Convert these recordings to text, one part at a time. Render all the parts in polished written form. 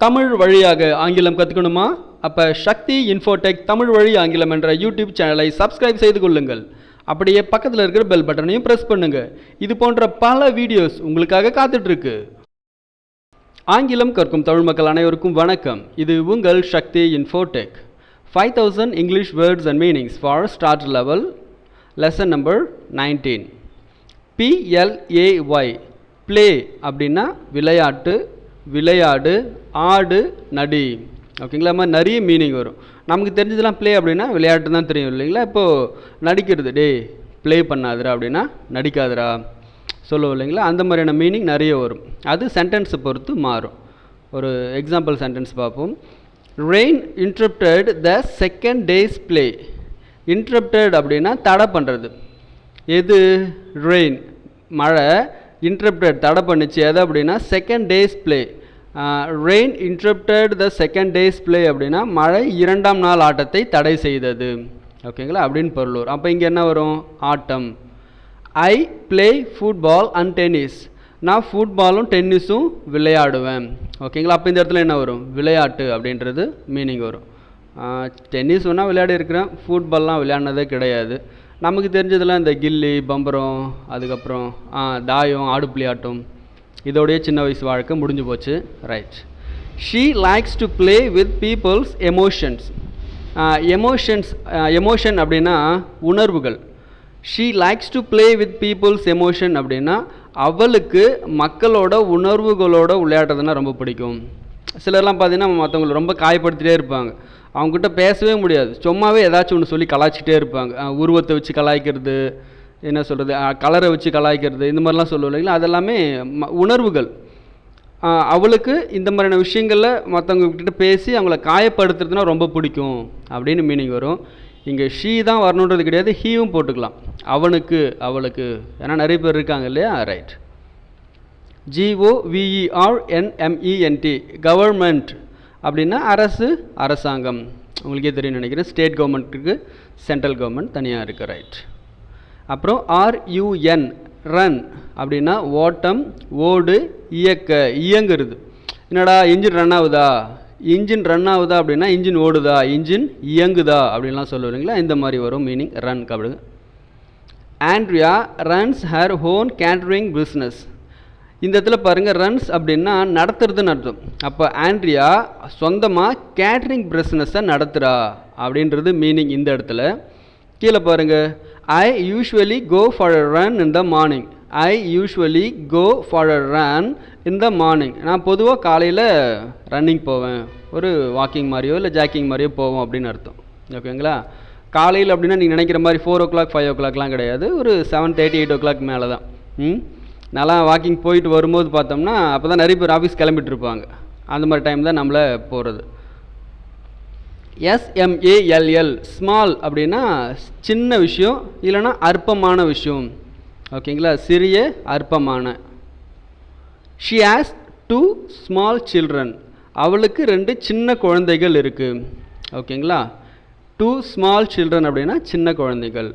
தமிழ் வழியாக ஆங்கிலம் கற்றுக்கணுமா? அப்போ சக்தி இன்ஃபோடெக் தமிழ் வழி ஆங்கிலம் என்ற யூடியூப் சேனலை சப்ஸ்கிரைப் செய்து கொள்ளுங்கள். அப்படியே பக்கத்தில் இருக்கிற பெல் பட்டனையும் ப்ரெஸ் பண்ணுங்கள். இது போன்ற பல வீடியோஸ் உங்களுக்காக காத்துட்ருக்கு. ஆங்கிலம் கற்கும் தமிழ் மக்கள் அனைவருக்கும் வணக்கம். இது உங்கள் சக்தி Infotech. 5000 English words and meanings for start level. Lesson number 19. PLAY play அப்படின்னா விளையாட்டு, விளையாடு, ஆடு, நடி. ஓகேங்களா? மாதிரி நிறைய மீனிங் வரும். நமக்கு தெரிஞ்சதெல்லாம் ப்ளே அப்படின்னா விளையாட்டு தான் தெரியும் இல்லைங்களா? இப்போது நடிக்கிறது, டே ப்ளே பண்ணாதுரா அப்படின்னா நடிக்காதுரா சொல்லுவோம் இல்லைங்களா? அந்த மாதிரியான மீனிங் நிறைய வரும். அது சென்டென்ஸை பொறுத்து மாறும். ஒரு எக்ஸாம்பிள் சென்டென்ஸ் பார்ப்போம். Rain interrupted the second days play. Interrupted அப்படின்னா தடை பண்ணுறது. எது? ரெயின், மழை. இன்டரப்டட் தடை பண்ணிச்சு. எது அப்படின்னா second days play. Rain interrupted the second days play அப்படின்னா மழை இரண்டாம் நாள் ஆட்டத்தை தடை செய்தது. ஓகேங்களா? அப்படின்னு பொருள் வரும். அப்போ இங்கே என்ன வரும்? ஆட்டம். I play football and tennis. நான் ஃபுட்பாலும் டென்னிஸும் விளையாடுவேன். ஓகேங்களா? அப்போ இந்த இடத்துல என்ன வரும்? விளையாட்டு அப்படின்றது மீனிங் வரும். டென்னிஸ் வேணால் விளையாடி இருக்கிறேன், ஃபுட்பால்லாம் விளையாடினதே கிடையாது. நமக்கு தெரிஞ்சதெல்லாம் இந்த கில்லி, பம்பரம், அதுக்கப்புறம் தாயம், ஆடுப்புலி ஆட்டம், இதோடைய சின்ன வயசு வாழ்க்கை முடிஞ்சு போச்சு. Right. She likes to play with people's emotions. Emotion அப்படின்னா உணர்வுகள். She likes to play with people's emotion அப்படின்னா அவளுக்கு மக்களோட உணர்வுகளோட விளையாடுறதுன்னா ரொம்ப பிடிக்கும். சிலர்லாம் பார்த்தீங்கன்னா மற்றவங்களை ரொம்ப காயப்படுத்திகிட்டே இருப்பாங்க. அவங்ககிட்ட பேசவே முடியாது, சும்மாவே ஏதாச்சும் ஒன்று சொல்லி கலாய்ச்சிட்டே இருப்பாங்க. உருவத்தை வச்சு கலாய்க்கிறது, என்ன சொல்கிறது, கலரை வச்சு கலாய்க்கிறது, இந்த மாதிரிலாம் சொல்லுவோம் இல்லைங்களா? அதெல்லாமே உணர்வுகள். அவளுக்கு இந்த மாதிரியான விஷயங்களில் மற்றவங்கக்கிட்ட பேசி அவங்கள காயப்படுத்துறதுனா ரொம்ப பிடிக்கும் அப்படின்னு மீனிங் வரும். இங்கே ஷீ தான் வரணுன்றது கிடையாது, ஹீயும் போட்டுக்கலாம். அவனுக்கு, அவளுக்கு, ஏன்னா நிறைய பேர் இருக்காங்க இல்லையா? ரைட். GOVERNMENT கவர்மெண்ட் அப்படின்னா அரசு, அரசாங்கம். உங்களுக்கே தெரியும் நினைக்கிறேன். ஸ்டேட் கவர்மெண்ட்டுக்கு சென்ட்ரல் கவர்மெண்ட் தனியாக இருக்குது. ரைட். அப்புறம் RUN ரன் அப்படின்னா ஓட்டம், ஓடு, இயக்க, இயங்குறது. என்னடா இன்ஜின் ரன் ஆகுதா? இன்ஜின் ரன் ஆகுதா அப்படின்னா இன்ஜின் ஓடுதா, இன்ஜின் இயங்குதா அப்படின்லாம் சொல்லுவீங்களா? இந்த மாதிரி வரும் மீனிங் ரன். அப்படி Andrea runs her own catering business. இந்த இடத்துல பாருங்கள், ரன்ஸ் அப்படின்னா நடத்துறதுன்னு அர்த்தம். அப்போ ஆண்ட்ரியா சொந்தமாக கேட்ரிங் பிஸ்னஸை நடத்துகிறா அப்படின்றது மீனிங் இந்த இடத்துல. கீழே பாருங்கள், I usually go for a run in the morning. I usually go for a run in the morning. நான் பொதுவாக காலையில் ரன்னிங் போவேன், ஒரு வாக்கிங் மாதிரியோ இல்லை ஜாக்கிங் மாதிரியோ போவோம் அப்படின்னு அர்த்தம். ஓகேங்களா? காலையில் அப்படின்னா நீங்கள் நினைக்கிற மாதிரி 4 o'clock 5 o'clockலாம் கிடையாது. ஒரு 7:30 8 o'clock மேலே தான். நல்லா வாக்கிங் போயிட்டு வரும்போது பார்த்தோம்னா அப்போ தான் நிறைய பேர் ஆஃபீஸ் கிளம்பிட்டு இருப்பாங்க. அந்த மாதிரி டைம் தான் நம்மளை போகிறது. SMALL ஸ்மால் அப்படின்னா சின்ன விஷயம், இல்லைன்னா அற்பமான விஷயம். ஓகேங்களா? சிறிய, அற்பமான. She has 2 small children. அவளுக்கு 2 சின்ன குழந்தைகள் இருக்குது. ஓகேங்களா? 2 small children அப்படின்னா சின்ன குழந்தைகள்.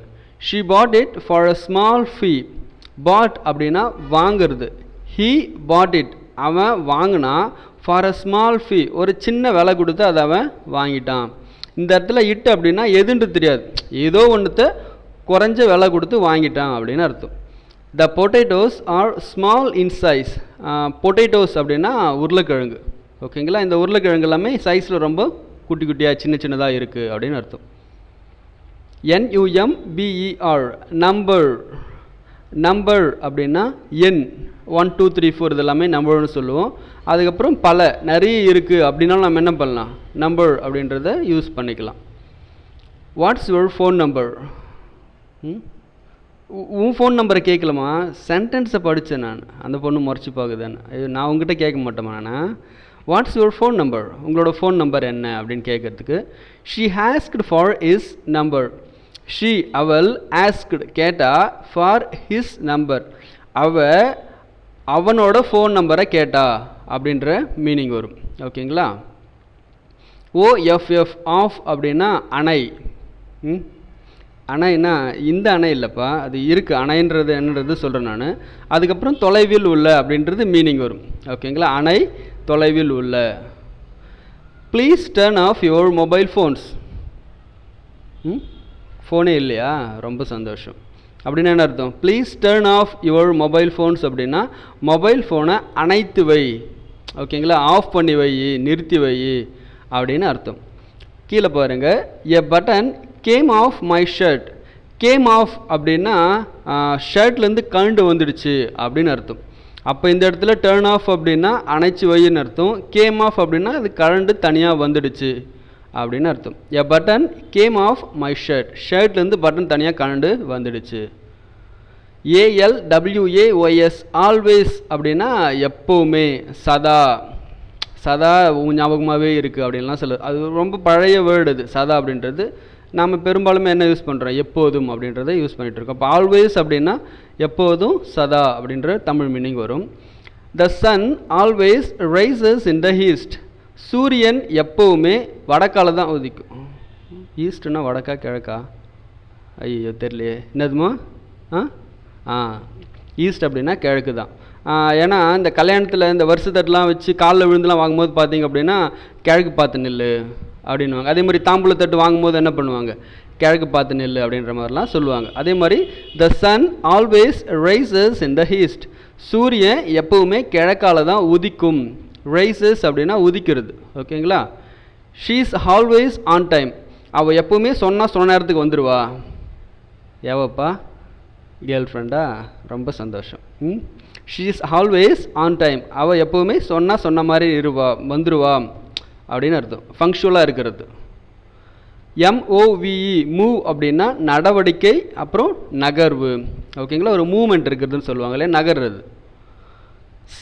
She put it for a small fee. Put அப்படின்னா வாங்கிறது. ஹீ பாட் இட் அவன் வாங்கினா, ஃபார் அ ஸ்மால் ஃபீ ஒரு சின்ன விலை கொடுத்து அதை அவன் வாங்கிட்டான். இந்த இடத்துல இட் அப்படின்னா எதுன்னு தெரியாது, ஏதோ ஒன்றுத்தை குறைஞ்ச விலை கொடுத்து வாங்கிட்டான் அப்படின்னு அர்த்தம். The potatoes are small in size. Potatoes அப்படின்னா உருளைக்கிழங்கு. ஓகேங்களா? இந்த உருளைக்கிழங்கு எல்லாமே சைஸில் ரொம்ப குட்டி குட்டியாக சின்ன சின்னதாக இருக்குது அப்படின்னு அர்த்தம். NUMBER number. நம்பர் அப்படின்னா எண். 1 2 3 4 இதெல்லாமே நம்பர்னு சொல்லுவோம். அதுக்கப்புறம் பல நிறைய இருக்குது அப்படின்னாலும் நம்ம என்ன பண்ணலாம்? நம்பர் அப்படின்றத யூஸ் பண்ணிக்கலாம். Watts your phone number? உன் ஃபோன் நம்பரை கேட்கலாமா? சென்டென்ஸை படித்தேன் நான். அந்த பொண்ணு முறைச்சி பார்க்குதுன்னு. நான் உங்ககிட்ட கேட்க மாட்டேமா? நான் வாட்ஸ் யுவர் ஃபோன் நம்பர், உங்களோட ஃபோன் நம்பர் என்ன அப்படின்னு கேட்குறதுக்கு she asked for his number. She அவள், ஆஸ்க்டு கேட்டா, ஃபார் ஹிஸ் நம்பர் அவனோட ஃபோன் நம்பரை கேட்டா அப்படின்ற மீனிங் வரும். ஓகேங்களா? OFF ஆஃப் அப்படின்னா அணை. அணைன்னா இந்த அணை இல்லைப்பா, அது இருக்குது. அணைன்றது என்னன்றது சொல்கிறேன் நான். அதுக்கப்புறம் தொலைவில் உள்ள அப்படின்றது மீனிங் வரும். ஓகேங்களா? அணை, தொலைவில் உள்ள. Please turn of your mobile phones. ஃபோனே இல்லையா? ரொம்ப சந்தோஷம். அப்படின்னா என்ன அர்த்தம்? Please turn of your mobile phones அப்படின்னா மொபைல் ஃபோனை அணைத்து வை, ஓகேங்களா, ஆஃப் பண்ணி வை, நிறுத்தி வை அப்படின்னு அர்த்தம். கீழே பாருங்கள், a button came off my shirt. Came off அப்படின்னா ஷர்ட்லேருந்து கழண்டு வந்துடுச்சு அப்படின்னு அர்த்தம். அப்போ இந்த இடத்துல டர்ன் ஆஃப் அப்படின்னா அணைச்சி வைன்னு அர்த்தம். கேம் ஆஃப் அப்படின்னா அது கழண்டு தனியாக வந்துடுச்சு அப்படின்னு அர்த்தம். A button came off my shirt. ஷர்ட்லேருந்து பட்டன் தனியாக கழண்டு வந்துடுச்சு. ALWAYS ஆல்வேஸ் அப்படின்னா எப்போவுமே, சதா, சதா ஞாபகமாகவே இருக்குது அப்படின்லாம் சொல்லுது. அது ரொம்ப பழைய வேர்டு அது சதா அப்படின்றது. நாம் பெரும்பாலுமே என்ன யூஸ் பண்ணுறோம்? எப்போதும் அப்படின்றத யூஸ் பண்ணிகிட்ருக்கோம். அப்போ ஆல்வேஸ் அப்படின்னா எப்போதும், சதா அப்படின்ற தமிழ் மீனிங் வரும். The sun always rises in the east. சூரியன் எப்போவுமே வடக்கால தான் உதிக்கும். ஈஸ்ட்னா வடக்கா கிழக்கா? ஐயோ தெரியலையே, என்னதுமா? ஈஸ்ட் அப்படின்னா கிழக்கு தான். ஏன்னா இந்த கல்யாணத்தில் இந்த வருஷத்தட்டுலாம் வச்சு காலில் விழுந்துலாம் வாங்கும்போது பார்த்தீங்க அப்படின்னா கிழக்கு பார்த்து நில்லு அப்படின்வாங்க. அதே மாதிரி தாம்பூலத்தட்டு வாங்கும்போது என்ன பண்ணுவாங்க? கிழக்கு பார்த்து நெல் அப்படின்ற மாதிரிலாம் சொல்லுவாங்க. அதே மாதிரி the sun always rises in the east. சூரியன் எப்போவுமே கிழக்கால தான் உதிக்கும். ரைசஸ் அப்படின்னா உதிக்கிறது, ஓகேங்களா. She is always on time. அவள் எப்போவுமே சொன்னால் சொன்ன நேரத்துக்கு வந்துடுவா. ஏவப்பா? கேர்ள் ஃப்ரெண்டா? ரொம்ப சந்தோஷம். She is always on time. அவள் எப்போவுமே சொன்னால் சொன்ன மாதிரி வந்துடுவா அப்படின்னு அர்த்தம். ஃபங்க்ஷுவலாக இருக்கிறது. MOVE மூவ் அப்படின்னா நடவடிக்கை, அப்புறம் நகர்வு, ஓகேங்களா. ஒரு மூவ்மெண்ட் இருக்கிறதுன்னு சொல்லுவாங்களே, நகர்றது.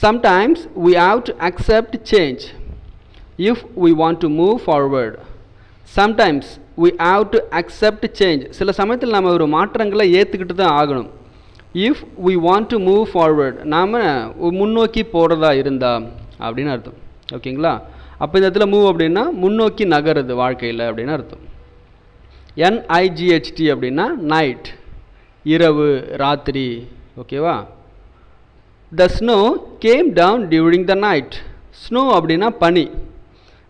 Sometimes we have to accept change if we want to move forward. Sometimes we have to accept change. சில சமயத்தில் நாம் ஒரு மாற்றங்களை ஏற்றுக்கிட்டு தான் ஆகணும். if we want to move forward, நாம் முன்னோக்கி போகிறதா இருந்தா அப்படின்னு அர்த்தம், ஓகேங்களா. அப்போ இந்த இடத்துல மூவ் அப்படின்னா முன்னோக்கி நகருது வாழ்க்கையில் அப்படின்னு அர்த்தம். NIGHT அப்படின்னா நைட், இரவு, ராத்திரி, ஓகேவா. The snow came down during the night. Snow அப்படின்னா பனி.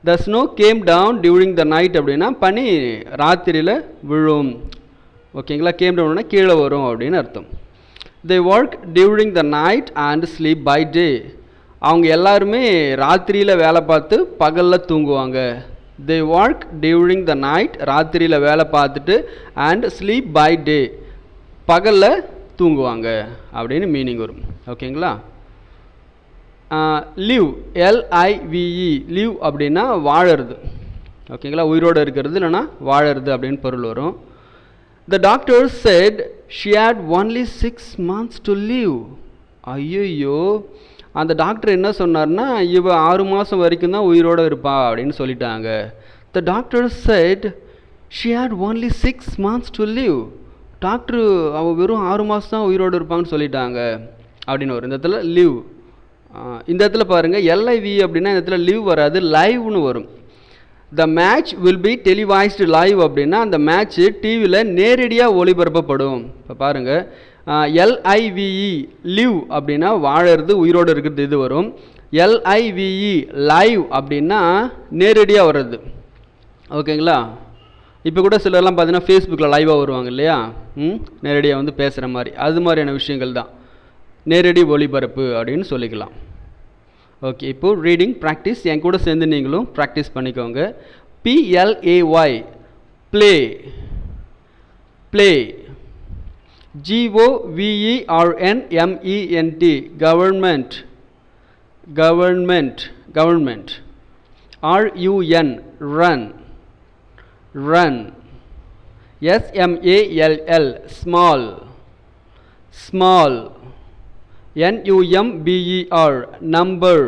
The snow came down during the night அப்படின்னா பனி ராத்திரியில் விழும், ஓகேங்களா. கேம் டவுன்னா கீழே வரும் அப்படின்னு அர்த்தம். They work during the night and sleep by day. அவங்க எல்லாருமே ராத்திரியில் வேலை பார்த்து பகலில் தூங்குவாங்க. They work during the night, ராத்திரியில் வேலை பார்த்துட்டு, அண்ட் ஸ்லீப் பை டே, பகலில் தூங்குவாங்க அப்படின்னு மீனிங் வரும், ஓகேங்களா. லிவ், LIVE, லிவ் அப்படின்னா வாழறது, ஓகேங்களா. உயிரோடு இருக்கிறது இல்லைனா வாழறது அப்படின்னு பொருள் வரும். The doctor said she had only 6 months to live. ஐயோ, அந்த டாக்டர் என்ன சொன்னார்னா இவ 6 மாதம் வரைக்கும் தான் உயிரோடு இருப்பா அப்படின்னு சொல்லிட்டாங்க. The doctor said she had only 6 months to live. Doctor அவள் வெறும் 6 மாதம் தான் உயிரோடு இருப்பாங்கன்னு சொல்லிட்டாங்க அப்படின்னு வரும். இந்த இடத்துல லிவ். இந்த இடத்துல பாருங்கள், LIVE அப்படின்னா இந்த இடத்துல லிவ் வராது, லைவ்னு வரும். The match will be televised live அப்படின்னா அந்த மேட்ச்சு டிவியில் நேரடியாக ஒளிபரப்பப்படும். இப்போ பாருங்கள், LIVE லிவ் அப்படின்னா வாழறது, உயிரோடு இருக்கிறது, இது வரும். LIVE லைவ் அப்படின்னா நேரடியாக வர்றது, ஓகேங்களா. இப்போ கூட சிலர்லாம் பார்த்தீங்கன்னா ஃபேஸ்புக்கில் லைவாக வருவாங்க இல்லையா, நேரடியாக வந்து பேசுகிற மாதிரி, அது மாதிரியான விஷயங்கள் தான் நேரடி ஒளிபரப்பு அப்படின்னு சொல்லிக்கலாம். ஓகே, இப்போது ரீடிங் ப்ராக்டிஸ் என் கூட சேர்ந்து நீங்களும் ப்ராக்டிஸ் பண்ணிக்கோங்க. PLAY play, play. GOVERNMENT government, government, government. RUN run, run. SMALL small, small. NUMBER number,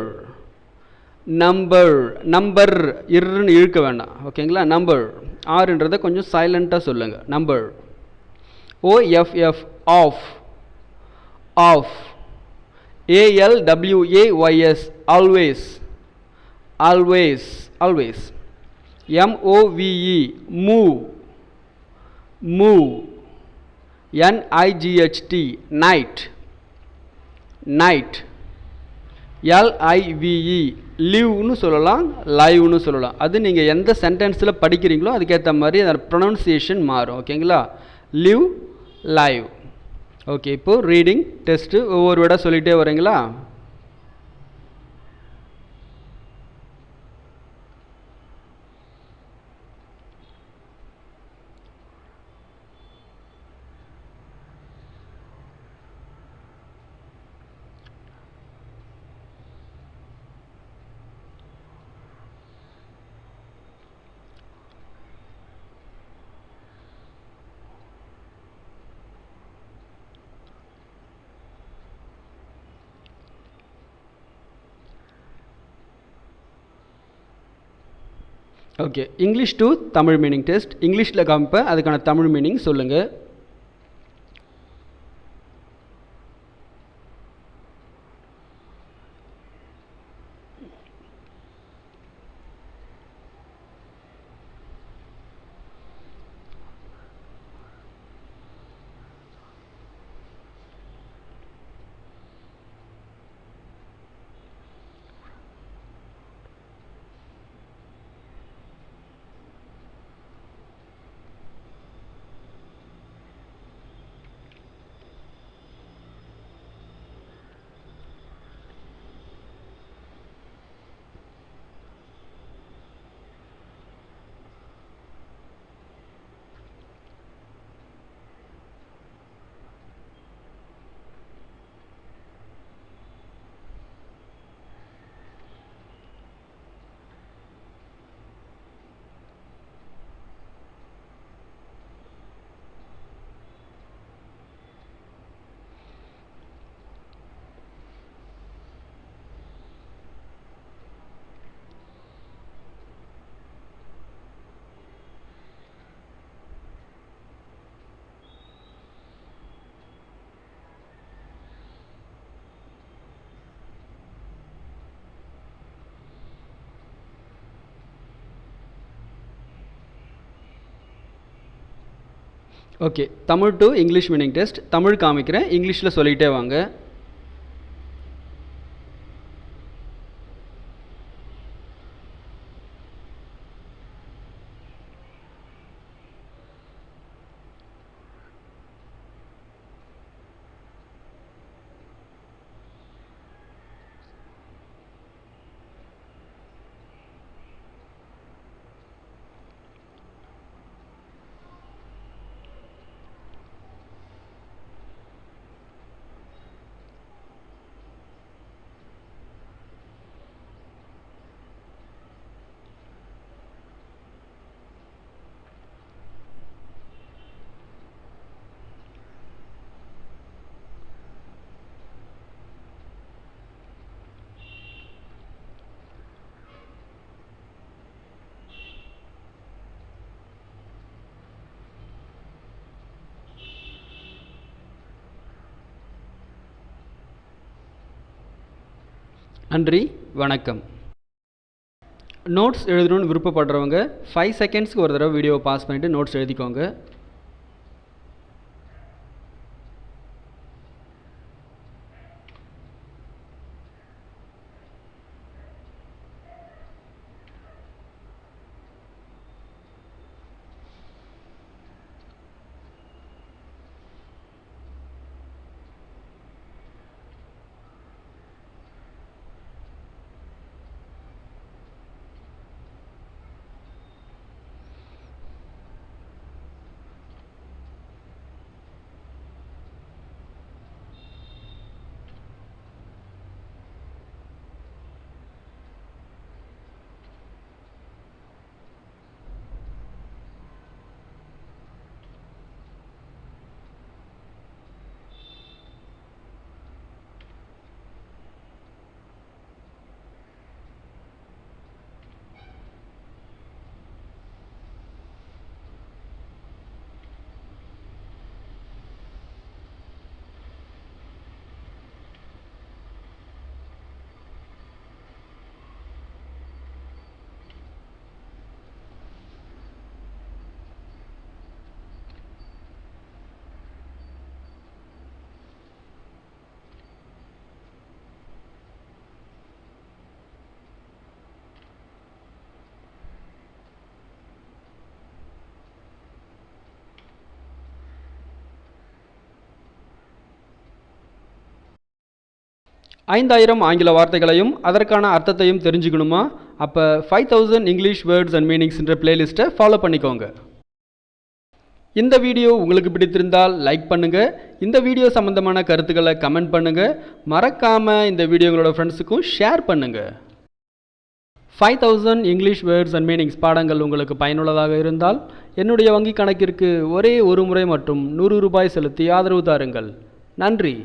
number, number. இருன்னு இழுக்க வேண்டாம், ஓகேங்களா. நம்பர், ஆறுன்றதை கொஞ்சம் சைலண்ட்டாக சொல்லுங்கள். Number. OFF off, off. ALWAYS always, always, always. MOVE move, move. NIGHT night, night. LIVE லிவ்னு சொல்லலாம், லைவ்னு சொல்லலாம். அது நீங்கள் எந்த சென்டென்ஸில் படிக்கிறீங்களோ அதுக்கேற்ற மாதிரி அதோட ப்ரொனவுன்சியேஷன் மாறும். ஓகேங்களா? Live, live. ஓகே, இப்போது ரீடிங் டெஸ்ட்டு ஒவ்வொரு விட சொல்லிகிட்டே வரீங்களா? Okay, English to Tamil meaning test. இங்கிலீஷில் காமிப்பேன், அதுக்கான தமிழ் மீனிங் சொல்லுங்கள். Okay, Tamil to English meaning test. Tamil காமிக்கிறேன், இங்கிலீஷில் சொல்லிகிட்டே வாங்க. நன்றி, வணக்கம். நோட்ஸ் எழுதணும்னு விருப்பப்படுறவங்க 5 செகண்ட்ஸ்க்கு ஒரு தடவை வீடியோவை பாஸ் பண்ணிவிட்டு நோட்ஸ் எழுதிக்கோங்க. 5000 ஆங்கில வார்த்தைகளையும் அதற்கான அர்த்தத்தையும் தெரிஞ்சுக்கணுமா? அப்போ 5000 இங்கிலீஷ் வேர்ட்ஸ் அண்ட் மீனிங்ஸ்ன்ற பிளேலிஸ்ட்டை ஃபாலோ பண்ணிக்கோங்க. இந்த வீடியோ உங்களுக்கு பிடித்திருந்தால் லைக் பண்ணுங்கள். இந்த வீடியோ சம்மந்தமான கருத்துக்களை கமெண்ட் பண்ணுங்கள். மறக்காமல் இந்த வீடியோ உங்களோட ஃப்ரெண்ட்ஸுக்கும் ஷேர் பண்ணுங்கள். 5000 இங்கிலீஷ் வேர்ட்ஸ் அண்ட் மீனிங்ஸ் பாடங்கள் உங்களுக்கு பயனுள்ளதாக இருந்தால் என்னுடைய வங்கி கணக்கிற்கு ஒரே ஒரு முறை மற்றும் 100 ரூபாய் செலுத்தி ஆதரவு தாருங்கள். நன்றி.